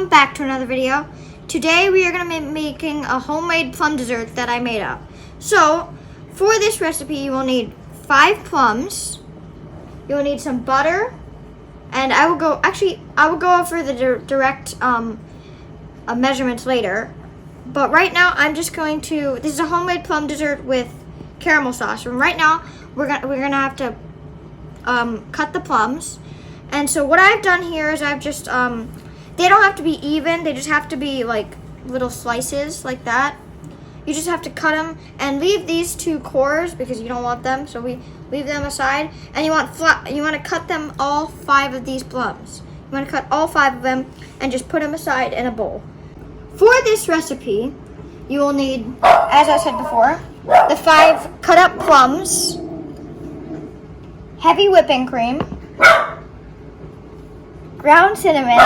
welcome back to another video. Today we are going to be making a homemade plum dessert that I made up. So, for this recipe you will need 5 plums, you will need some butter, and I will go over the direct measurements later. But right now I'm just going to, this is a homemade plum dessert with caramel sauce. And right now we're gonna have to cut the plums. And so what I've done here is I've just, they don't have to be even, they just have to be like little slices like that. You just have to cut them and leave these 2 cores because you don't want them, so we leave them aside. And you want to cut them, all 5 of these plums. You want to cut all 5 of them and just put them aside in a bowl. For this recipe, you will need, as I said before, the 5 cut up plums, heavy whipping cream, ground cinnamon,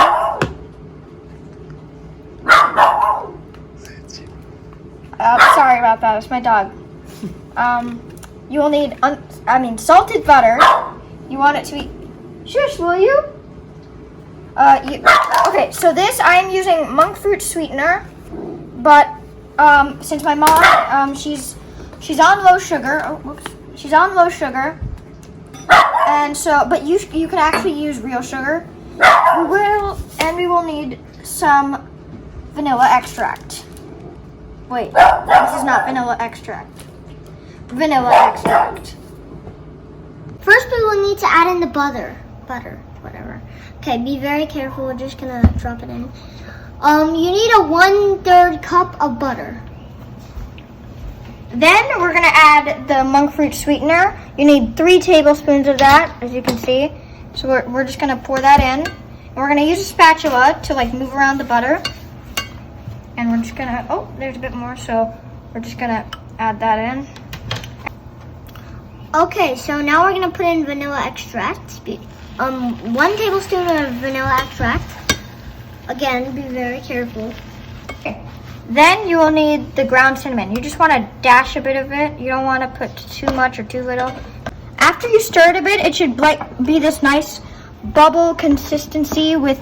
sorry about that, it's my dog. You will need, salted butter. You want it to be, shush, will you? Okay, so this I am using monk fruit sweetener, but since my mom, she's on low sugar. Oh, whoops, she's on low sugar, and so, but you could actually use real sugar. We will need some vanilla extract. Wait, this is not vanilla extract. Vanilla extract. First, we will need to add in the butter, whatever. Okay, be very careful. We're just gonna drop it in. You need a 1/3 cup of butter. Then we're gonna add the monk fruit sweetener. You need 3 tablespoons of that, as you can see. So we're just gonna pour that in. And we're gonna use a spatula to like move around the butter. And we're just gonna, oh, there's a bit more, so we're just gonna add that in. Okay, so now we're gonna put in vanilla extract. 1 tablespoon of vanilla extract. Again, be very careful. Okay. Then you will need the ground cinnamon. You just want to dash a bit of it. You don't want to put too much or too little. After you stir it a bit, it should be this nice bubble consistency with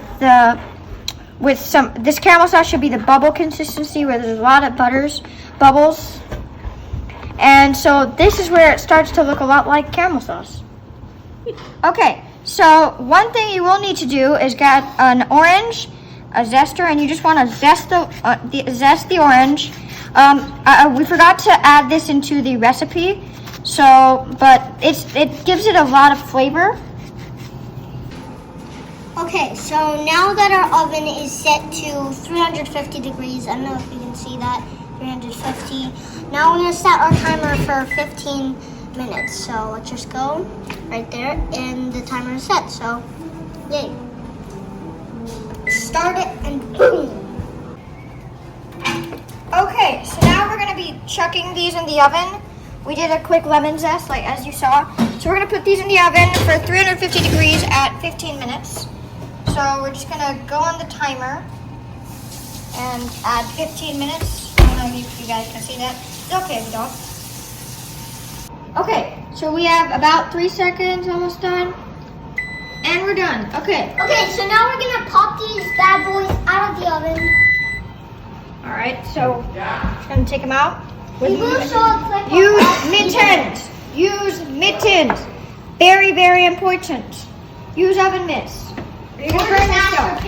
this caramel sauce should be the bubble consistency where there's a lot of bubbles. And so this is where it starts to look a lot like caramel sauce. Okay, so one thing you will need to do is get an orange, a zester, and you just want to zest the orange. We forgot to add this into the recipe, but it gives it a lot of flavor. Okay, so now that our oven is set to 350 degrees, I don't know if you can see that, 350. Now we're going to set our timer for 15 minutes. So let's just go right there, and the timer is set, so yay. Start it and boom. Okay, so now we're going to be chucking these in the oven. We did a quick lemon zest, like as you saw. So we're going to put these in the oven for 350 degrees at 15 minutes. So we're just going to go on the timer and add 15 minutes. I don't know if you guys can see that. It's okay if you don't. Okay, so we have about 3 seconds, almost done. And we're done. Okay. Okay, so now we're going to pop these bad boys out of the oven. Alright, so just going to take them out. Use mittens. Use mittens. Very, very important. Use oven mitts. You're going to burn yourself.